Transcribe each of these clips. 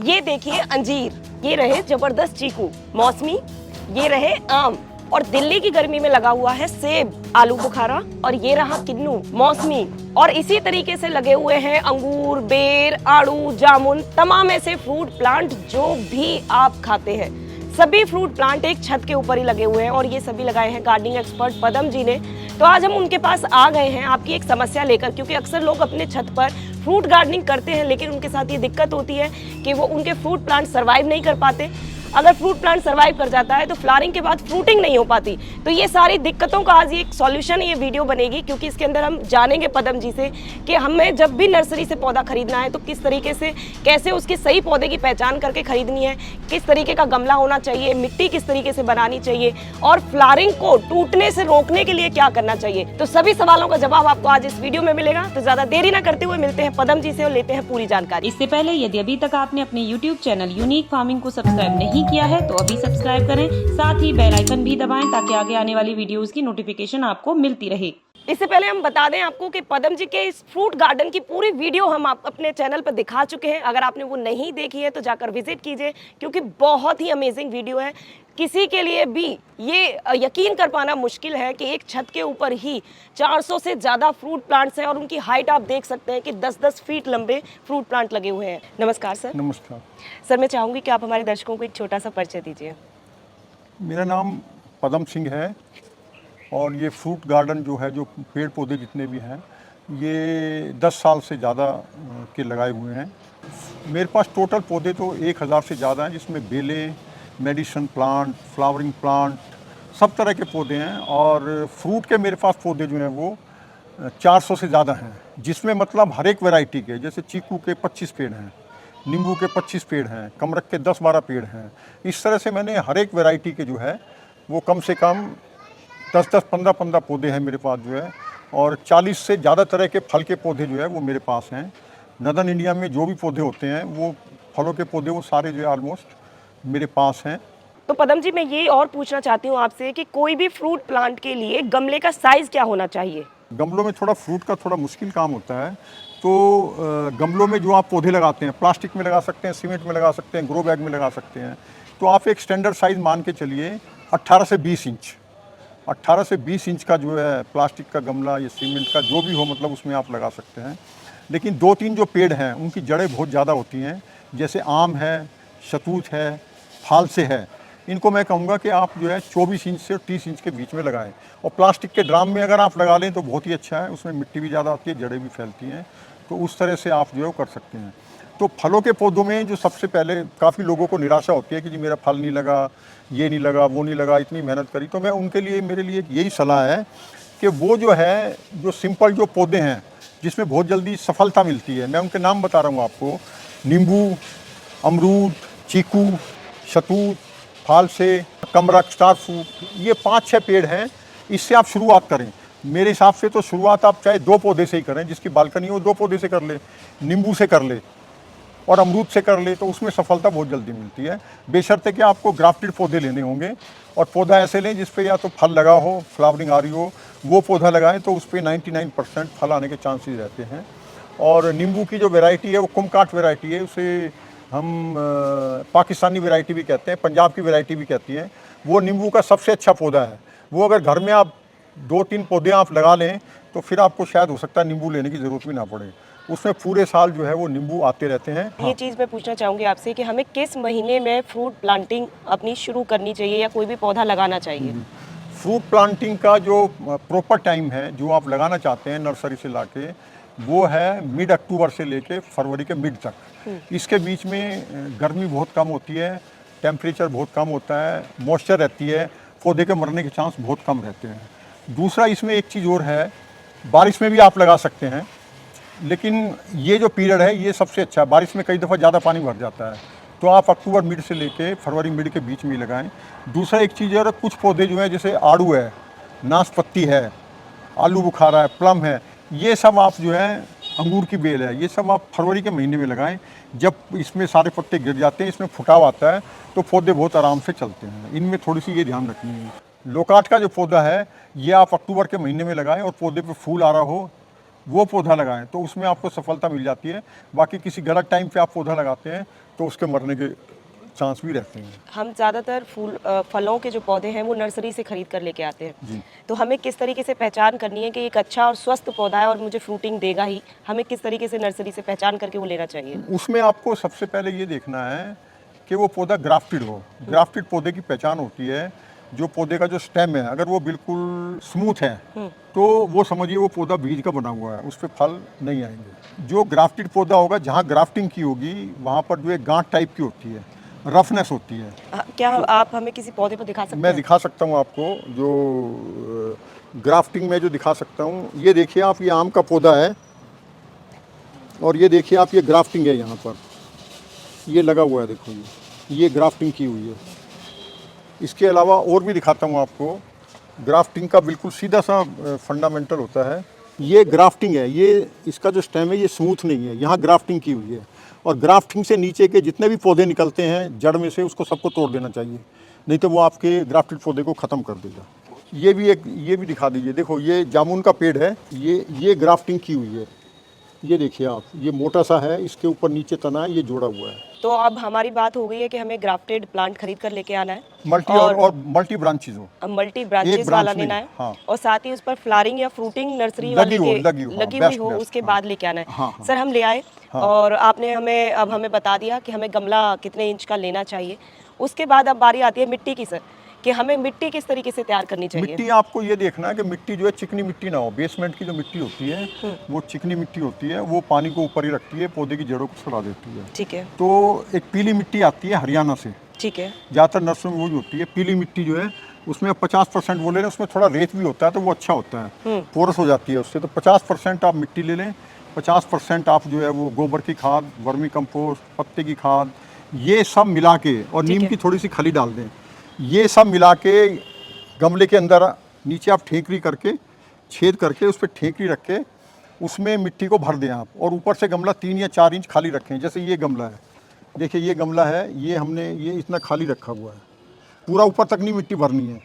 ये देखिए अंजीर, ये रहे जबरदस्त चीकू, मौसमी, ये रहे आम, और दिल्ली की गर्मी में लगा हुआ है सेब, आलू बुखारा, और ये रहा किन्नू, मौसमी, और इसी तरीके से लगे हुए हैं अंगूर, बेर, आड़ू, जामुन, तमाम ऐसे फ्रूट प्लांट जो भी आप खाते हैं। सभी फ्रूट प्लांट एक छत के ऊपर ही लगे हुए हैं और ये सभी लगाए हैं गार्डनिंग एक्सपर्ट पदम जी ने। तो आज हम उनके पास आ गए हैं आपकी एक समस्या लेकर, क्योंकि अक्सर लोग अपने छत पर फ्रूट गार्डनिंग करते हैं लेकिन उनके साथ ये दिक्कत होती है कि वो उनके फ्रूट प्लांट सर्वाइव नहीं कर पाते। अगर फ्रूट प्लांट सर्वाइव कर जाता है तो फ्लावरिंग के बाद फ्रूटिंग नहीं हो पाती। तो ये सारी दिक्कतों का आज ये एक सॉल्यूशन, ये वीडियो बनेगी, क्योंकि इसके अंदर हम जानेंगे पदम जी से कि हमें जब भी नर्सरी से पौधा खरीदना है तो किस तरीके से, कैसे उसकी सही पौधे की पहचान करके खरीदनी है, किस तरीके का गमला होना चाहिए, मिट्टी किस तरीके से बनानी चाहिए, और फ्लावरिंग को टूटने से रोकने के लिए क्या करना चाहिए। तो सभी सवालों का जवाब आपको आज इस वीडियो में मिलेगा। तो ज्यादा देरी ना करते हुए मिलते हैं पदम जी से और लेते हैं पूरी जानकारी। इससे पहले यदि अभी तक आपने अपने YouTube चैनल यूनिक फार्मिंग को सब्सक्राइब नहीं किया है तो अभी सब्सक्राइब करें, साथ ही बेल आइकन भी दबाएं ताकि आगे आने वाली वीडियोस की नोटिफिकेशन आपको मिलती रहे। इससे पहले हम बता दें आपको कि पदम जी के इस फ्रूट गार्डन की पूरी वीडियो हम आप अपने चैनल पर दिखा चुके हैं। अगर आपने वो नहीं देखी है तो जाकर विजिट कीजिए, क्योंकि बहुत ही अमेजिंग वीडियो है। किसी के लिए भी ये यकीन कर पाना मुश्किल है कि एक छत के ऊपर ही 400 से ज़्यादा फ्रूट प्लांट्स हैं और उनकी हाइट आप देख सकते हैं कि 10-10 फीट लंबे फ्रूट प्लांट लगे हुए हैं। नमस्कार सर। नमस्कार सर, मैं चाहूँगी कि आप हमारे दर्शकों को एक छोटा सा परिचय दीजिए। मेरा नाम पदम सिंह है और ये फ्रूट गार्डन जो है, जो पेड़ पौधे जितने भी हैं, ये 10 साल से ज़्यादा के लगाए हुए हैं। मेरे पास टोटल पौधे तो 1000 से ज़्यादा हैं, जिसमें बेलें, मेडिसिन प्लांट, फ्लावरिंग प्लांट, सब तरह के पौधे हैं। और फ्रूट के मेरे पास पौधे जो हैं वो 400 से ज़्यादा हैं, जिसमें मतलब हर एक वैरायटी के, जैसे चीकू के 25 पेड़ हैं, नींबू के 25 पेड़ हैं, कमरख के 10-12 पेड़ हैं। इस तरह से मैंने हर एक वैरायटी के जो है वो कम से कम 10-10, 15-15 पौधे हैं मेरे पास जो है, और 40 से ज़्यादा तरह के फल के पौधे जो है वो मेरे पास हैं। नदर्न इंडिया में जो भी पौधे होते हैं वो फलों के पौधे वो सारे जो है ऑलमोस्ट मेरे पास हैं। तो पदम जी, मैं ये और पूछना चाहती हूँ आपसे कि कोई भी फ्रूट प्लांट के लिए गमले का साइज क्या होना चाहिए? गमलों में थोड़ा फ्रूट का थोड़ा मुश्किल काम होता है, तो गमलों में जो आप पौधे लगाते हैं, प्लास्टिक में लगा सकते हैं, सीमेंट में लगा सकते हैं, ग्रो बैग में लगा सकते हैं। तो आप एक स्टैंडर्ड साइज़ मान के चलिए 18 से 20 इंच, 18 से 20 इंच का जो है प्लास्टिक का गमला या सीमेंट का जो भी हो, मतलब उसमें आप लगा सकते हैं। लेकिन 2-3 जो पेड़ हैं उनकी जड़ें बहुत ज़्यादा होती हैं, जैसे आम है, शतूत है, फालसे है। इनको मैं कहूँगा कि आप जो है 24 इंच से 30 इंच के बीच में लगाएं। और प्लास्टिक के ड्राम में अगर आप लगा लें तो बहुत ही अच्छा है, उसमें मिट्टी भी ज़्यादा आती है, जड़ें भी फैलती हैं, तो उस तरह से आप जो है कर सकते हैं। तो फलों के पौधों में जो सबसे पहले काफ़ी लोगों को निराशा होती है कि जी मेरा फल नहीं लगा, ये नहीं लगा, वो नहीं लगा, इतनी मेहनत करी। तो मैं उनके लिए, मेरे लिए यही सलाह है कि वो जो है, जो सिंपल जो पौधे हैं जिसमें बहुत जल्दी सफलता मिलती है, मैं उनके नाम बता रहा हूँ आपको। नींबू, अमरूद, चीकू, शतूत, फालसे, कमरख, स्टार फ्रूट, ये 5-6 पेड़ हैं। इससे आप शुरुआत करें। मेरे हिसाब से तो शुरुआत आप चाहे 2 पौधे से ही करें, जिसकी बालकनी हो 2 पौधे से कर ले, नींबू से कर ले और अमरूद से कर ले, तो उसमें सफलता बहुत जल्दी मिलती है। बेशर्ते कि आपको ग्राफ्टेड पौधे लेने होंगे, और पौधा ऐसे लें जिस पे या तो फल लगा हो, फ्लावरिंग आ रही हो, वो पौधा लगाएं, तो उस पर 99% फल आने के चांसेस रहते हैं। और नींबू की जो वैरायटी है वो कुमकाट वैरायटी है, उसे हम पाकिस्तानी वैरायटी भी कहते हैं, पंजाब की वैरायटी भी कहती हैं। वो नींबू का सबसे अच्छा पौधा है। वो अगर घर में आप 2-3 पौधे आप लगा लें तो फिर आपको शायद हो सकता है नींबू लेने की ज़रूरत भी ना पड़े। उसमें पूरे साल जो है वो नींबू आते रहते हैं। ये चीज़ मैं पूछना चाहूँगी आपसे कि हमें किस महीने में फ्रूट प्लांटिंग अपनी शुरू करनी चाहिए या कोई भी पौधा लगाना चाहिए? फ्रूट प्लांटिंग का जो प्रॉपर टाइम है, जो आप लगाना चाहते हैं नर्सरी से लाके, वो है मिड अक्टूबर से लेके फरवरी के मिड तक। इसके बीच में गर्मी बहुत कम होती है, टेम्परेचर बहुत कम होता है, मॉइस्चर रहती है, पौधे के मरने के चांस बहुत कम रहते हैं। दूसरा, इसमें एक चीज़ और है, बारिश में भी आप लगा सकते हैं, लेकिन ये जो पीरियड है ये सबसे अच्छा है। बारिश में कई दफ़ा ज़्यादा पानी भर जाता है, तो आप अक्टूबर मिड से लेके फरवरी मिड के बीच में ही लगाएं। दूसरा एक चीज़ है, कुछ पौधे जो हैं, जैसे आड़ू है, नाशपत्ती है, आलू बुखारा है, प्लम है, ये सब आप जो है, अंगूर की बेल है, ये सब आप फरवरी के महीने में लगाएं। जब इसमें सारे पत्ते गिर जाते हैं, इसमें फुटाव आता है, तो पौधे बहुत आराम से चलते हैं। इनमें थोड़ी सी ये ध्यान रखनी है। लोकाट का जो पौधा है ये आप अक्टूबर के महीने में लगाएं, और पौधे पे फूल आ रहा हो, वो पौधा लगाएं तो उसमें आपको सफलता मिल जाती है। बाकी किसी गलत टाइम पे आप पौधा लगाते हैं तो उसके मरने के चांस भी रहते हैं। हम ज़्यादातर फलों के जो पौधे हैं वो नर्सरी से खरीद कर लेके आते हैं। जी। तो हमें किस तरीके से पहचान करनी है कि एक अच्छा और स्वस्थ पौधा है और मुझे फ्रूटिंग देगा ही, हमें किस तरीके से नर्सरी से पहचान करके वो लेना चाहिए? उसमें आपको सबसे पहले ये देखना है कि वो पौधा ग्राफ्टेड हो। ग्राफ्टेड पौधे की पहचान होती है, जो पौधे का जो स्टेम है अगर वो बिल्कुल स्मूथ है तो वो समझिए वो पौधा बीज का बना हुआ है, उस पर फल नहीं आएंगे। जो ग्राफ्टेड पौधा होगा, जहाँ ग्राफ्टिंग की होगी वहाँ पर जो है गांठ टाइप की होती है, रफनेस होती है। क्या आप हमें किसी पौधे पर दिखा सकते मैं हैं? दिखा सकता हूँ आपको, जो ग्राफ्टिंग में जो दिखा सकता हूँ। ये देखिए आप, ये आम का पौधा है और ये देखिए आप, ये ग्राफ्टिंग है, यहाँ पर ये लगा हुआ है, देखो ये ग्राफ्टिंग की हुई है। इसके अलावा और भी दिखाता हूँ आपको। ग्राफ्टिंग का बिल्कुल सीधा सा फंडामेंटल होता है, ये ग्राफ्टिंग है, ये इसका जो स्टेम है ये स्मूथ नहीं है, यहाँ ग्राफ्टिंग की हुई है। और ग्राफ्टिंग से नीचे के जितने भी पौधे निकलते हैं जड़ में से, उसको सबको तोड़ देना चाहिए, नहीं तो वो आपके ग्राफ्टेड पौधे को ख़त्म कर देगा। ये भी दिखा दीजिए, देखो ये जामुन का पेड़ है, ये ग्राफ्टिंग की हुई है। ये देखिए आप, ये मोटा सा है, इसके ऊपर नीचे तना है, ये जोड़ा हुआ है। तो अब हमारी बात हो गई है कि हमें ग्राफ्टेड प्लांट खरीद कर लेके आना है, मल्टी और मल्टी ब्रांचेज हो, मल्टी एक ब्रांचेस ब्रांच वाला में, लेना है। हाँ। और साथ ही उस पर फ्लावरिंग या फ्रूटिंग नर्सरी लगी वाली हो, लगी हुई बेस्ट, हो, उसके बाद लेके आना है। हाँ, हाँ। सर हम ले आए और आपने हमें बता दिया कि हमें गमला कितने इंच का लेना चाहिए। उसके बाद अब बारी आती है मिट्टी की सर, कि हमें मिट्टी किस तरीके से तैयार करनी चाहिए? मिट्टी आपको ये देखना है कि मिट्टी जो है चिकनी मिट्टी ना हो। बेसमेंट की जो मिट्टी होती है वो चिकनी मिट्टी होती है, वो पानी को ऊपर ही रखती है, पौधे की जड़ों को सड़ा देती है। ठीक है। तो एक पीली मिट्टी आती है हरियाणा से, ठीक है। ज़्यादातर नर्सरी में वही होती है पीली मिट्टी जो है, उसमें 50% वो ले लें, उसमें थोड़ा रेत भी होता है तो वो अच्छा होता है, पोरस हो जाती है उससे। तो 50% आप मिट्टी ले लें, 50% आप जो है वो गोबर की खाद, वर्मी कंपोस्ट, पत्ते की खाद, ये सब मिला के, और नीम की थोड़ी सी खली डाल दें। ये सब मिला के गमले के अंदर नीचे आप ठेकरी करके, छेद करके उस पर ठेकरी रख के उसमें मिट्टी को भर दें आप, और ऊपर से गमला 3 या 4 इंच खाली रखें। जैसे ये गमला है, देखिए ये गमला है, ये हमने ये इतना खाली रखा हुआ है, पूरा ऊपर तक नहीं मिट्टी भरनी है,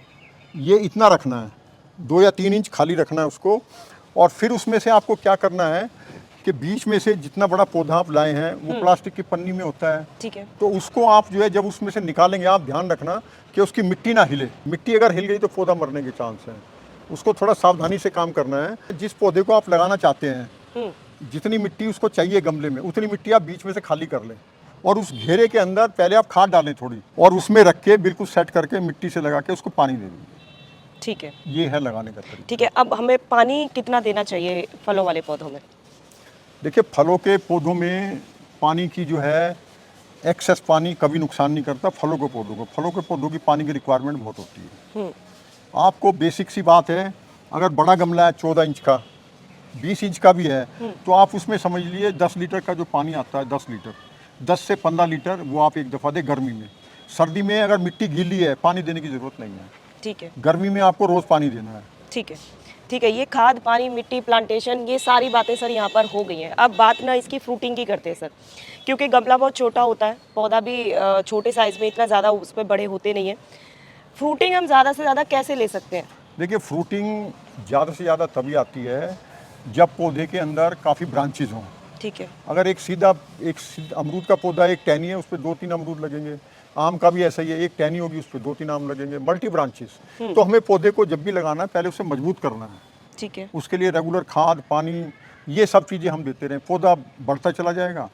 ये इतना रखना है, 2 या 3 इंच खाली रखना है उसको। और फिर उसमें से आपको क्या करना है कि बीच में से जितना बड़ा पौधा आप लाए हैं वो प्लास्टिक की पन्नी में होता है, ठीक है। तो उसको आप जो है जब उसमें से निकालेंगे, आप ध्यान रखना कि उसकी मिट्टी ना हिले। मिट्टी अगर हिल गई तो पौधा मरने के चांस हैं। उसको थोड़ा सावधानी से काम करना है। जिस पौधे को आप लगाना चाहते हैं, जितनी मिट्टी उसको चाहिए गमले में, उतनी मिट्टी आप बीच में से खाली कर लें, और उस घेरे के अंदर पहले आप खाद डालें थोड़ी, और उसमें रख के बिल्कुल सेट करके मिट्टी से लगा के उसको पानी दे दीजिए। ठीक है। ये है लगाने का तरीका। ठीक है। अब हमें पानी कितना देना चाहिए फलों वाले पौधों में? देखिए फलों के पौधों में पानी की जो है एक्सेस पानी कभी नुकसान नहीं करता फलों के पौधों को। फलों के पौधों की पानी की रिक्वायरमेंट बहुत होती है। आपको बेसिक सी बात है, अगर बड़ा गमला है 14 इंच का, 20 इंच का भी है, तो आप उसमें समझ लीजिए 10 लीटर का जो पानी आता है, 10 लीटर, 10 से 15 लीटर वो आप एक दफ़ा दें गर्मी में। सर्दी में अगर मिट्टी गीली है पानी देने की ज़रूरत नहीं है। ठीक है। गर्मी में आपको रोज़ पानी देना है। ठीक है। ठीक है। ये खाद, पानी, मिट्टी, प्लांटेशन, ये सारी बातें सर यहाँ पर हो गई हैं। अब बात ना इसकी फ्रूटिंग की करते हैं सर, क्योंकि गमला बहुत छोटा होता है, पौधा भी छोटे साइज़ में इतना ज़्यादा उस पर बड़े होते नहीं हैं। फ्रूटिंग हम ज़्यादा से ज़्यादा कैसे ले सकते हैं? देखिए फ्रूटिंग ज़्यादा से ज़्यादा तभी आती है जब पौधे के अंदर काफ़ी ब्रांचेज हों। ठीक है। अगर एक सीधा अमरूद का पौधा एक टहनी है, उस पर 2-3 अमरूद लगेंगे। आम का भी ऐसा ही है, एक टहनी होगी उस पर 2-3 आम लगेंगे, मल्टी ब्रांचेस। तो हमें पौधे को जब भी लगाना है पहले उसे मजबूत करना है। ठीक है। उसके लिए रेगुलर खाद, पानी, ये सब चीज़ें हम देते रहें, पौधा बढ़ता चला जाएगा,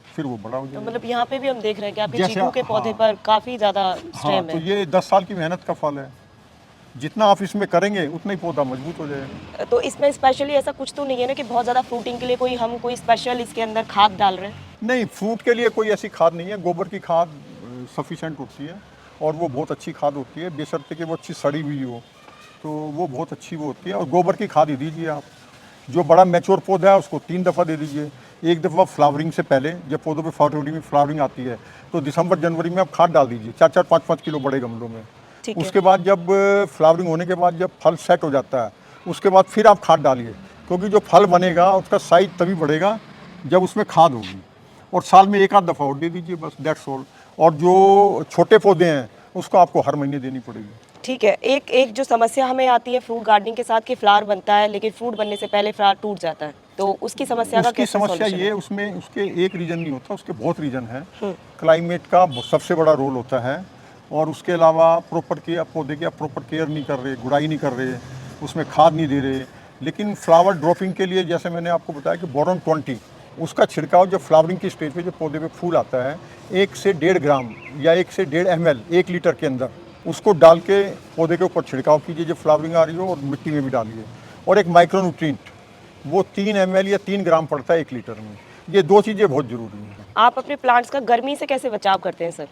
फिर वो बड़ा हो तो जाएगा। मतलब यहाँ पे भी हम देख रहे हैं कि आपके जैसे- चीकू के पौधे पर काफ़ी ज़्यादा हाँ, स्टेम तो है। ये 10 साल की मेहनत का फल है। जितना आप इसमें करेंगे उतना ही पौधा मजबूत हो जाएगा। तो इसमें स्पेशली ऐसा कुछ तो नहीं है ना कि बहुत ज़्यादा फ्रूटिंग के लिए कोई स्पेशल इसके अंदर खाद डाल रहे हैं? नहीं, फ्रूट के लिए कोई ऐसी खाद नहीं है, गोबर की खाद सफिशेंट होती है, और वो बहुत अच्छी खाद होती है, बेशर्ते कि वो अच्छी सड़ी हुई हो, तो वो बहुत अच्छी वो होती है। और गोबर की खाद ही दीजिए आप। जो बड़ा मैच्योर पौधा है उसको 3 दफ़ा दे दीजिए। एक दफ़ा फ्लावरिंग से पहले, जब पौधों पे फरवरी में फ्लावरिंग आती है, तो दिसंबर जनवरी में आप खाद डाल दीजिए 4-4, 5-5 किलो बड़े गमलों में। ठीक है। उसके बाद जब फ्लावरिंग होने के बाद जब फल सेट हो जाता है, उसके बाद फिर आप खाद डालिए, क्योंकि जो फल बनेगा उसका साइज तभी बढ़ेगा जब उसमें खाद होगी। और साल में 1 आध दफ़ा और दे दीजिए, बस, दैट्स ऑल। और जो छोटे पौधे हैं उसको आपको हर महीने देनी पड़ेगी। ठीक है। एक जो समस्या हमें आती है फ्रूट गार्डनिंग के साथ कि फ्लावर बनता है, लेकिन फ्रूट बनने से पहले फ्लावर टूट जाता है, तो उसकी समस्या का उसकी कैसे समस्या solution ये है? उसमें उसके एक रीजन नहीं होता, उसके बहुत रीजन है। क्लाइमेट का सबसे बड़ा रोल होता है, और उसके अलावा प्रॉपर केयर, पौधे की आप प्रॉपर केयर नहीं कर रहे, गुड़ाई नहीं कर रहे, उसमें खाद नहीं दे रहे। लेकिन फ्लावर ड्रॉपिंग के लिए जैसे मैंने आपको बताया कि बोरॉन 20 उसका छिड़काव जब फ्लावरिंग की स्टेज पे जब पौधे पे फूल आता है 1 से 1.5 ग्राम या 1 से 1.5 ml 1 लीटर के अंदर उसको डाल के पौधे के ऊपर छिड़काव कीजिए जब फ्लावरिंग आ रही हो, और मिट्टी में भी डालिए। और एक माइक्रोन्यूट्रिएंट वो 3 ml या 3 ग्राम पड़ता है 1 लीटर में। ये 2 चीज़ें बहुत ज़रूरी हैं। आप अपने प्लांट्स का गर्मी से कैसे बचाव करते हैं सर?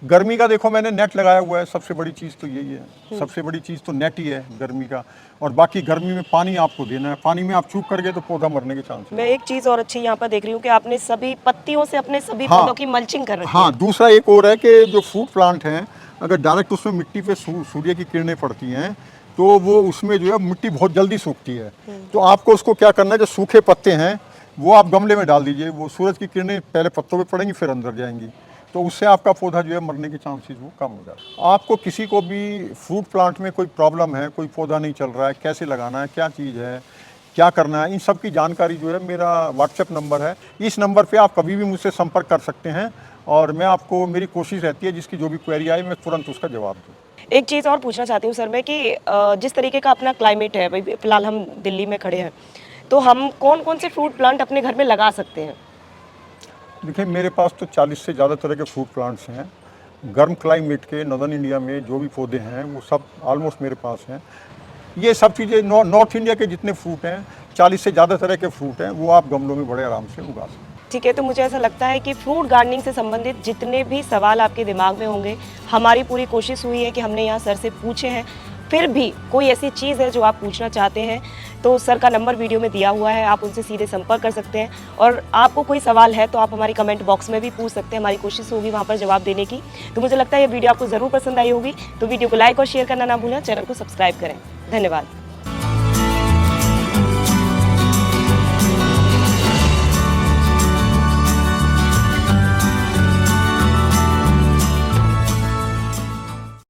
गर्मी का देखो मैंने नेट लगाया हुआ है, सबसे बड़ी चीज़ तो यही है। सबसे बड़ी चीज़ तो नेट ही है गर्मी का। और बाकी गर्मी में पानी आपको देना है, पानी में आप चूक कर गए तो पौधा मरने के चांस मैं एक चीज और अच्छी यहाँ पर देख रही हूँ कि आपने सभी पत्तियों से अपने सभी हाँ। पौधों की मल्चिंग कर रखी हाँ, है। दूसरा एक और है कि जो फ्रूट प्लांट हैं अगर डायरेक्ट उसमें मिट्टी पे सूर्य की किरणें पड़ती हैं तो वो उसमें जो है मिट्टी बहुत जल्दी सूखती है। तो आपको उसको क्या करना है, जो सूखे पत्ते हैं वो आप गमले में डाल दीजिए, वो सूरज की किरणें पहले पत्तों पे पड़ेंगी फिर अंदर जाएंगी, तो उससे आपका पौधा जो है मरने के चांसेस वो कम हो जाते हैं। आपको किसी को भी फ्रूट प्लांट में कोई प्रॉब्लम है, कोई पौधा नहीं चल रहा है, कैसे लगाना है, क्या चीज़ है, क्या करना है, इन सब की जानकारी जो है मेरा व्हाट्सएप नंबर है, इस नंबर पे आप कभी भी मुझसे संपर्क कर सकते हैं, और मैं आपको, मेरी कोशिश रहती है जिसकी जो भी क्वेरी आए मैं तुरंत उसका जवाब दूँ। एक चीज़ और पूछना चाहती हूँ सर मैं कि जिस तरीके का अपना क्लाइमेट है, भाई फिलहाल हम दिल्ली में खड़े हैं, तो हम कौन कौन से फ्रूट प्लांट अपने घर में लगा सकते हैं? देखिए मेरे पास तो 40 से ज़्यादा तरह के फ्रूट प्लांट्स हैं। गर्म क्लाइमेट के नॉर्दर्न इंडिया में जो भी पौधे हैं वो सब ऑलमोस्ट मेरे पास हैं। ये सब चीज़ें नॉर्थ इंडिया के जितने फ्रूट हैं, 40 से ज़्यादा तरह के फ्रूट हैं, वो आप गमलों में बड़े आराम से उगा सकते हैं। ठीक है, तो मुझे ऐसा लगता है कि फ्रूट गार्डनिंग से संबंधित जितने भी सवाल आपके दिमाग में होंगे, हमारी पूरी कोशिश हुई है कि हमने यहाँ सर से पूछे हैं। फिर भी कोई ऐसी चीज़ है जो आप पूछना चाहते हैं तो सर का नंबर वीडियो में दिया हुआ है, आप उनसे सीधे संपर्क कर सकते हैं। और आपको कोई सवाल है तो आप हमारी कमेंट बॉक्स में भी पूछ सकते हैं, हमारी कोशिश होगी वहाँ पर जवाब देने की। तो मुझे लगता है ये वीडियो आपको ज़रूर पसंद आई होगी, तो वीडियो को लाइक और शेयर करना ना भूलें, चैनल को सब्सक्राइब करें। धन्यवाद।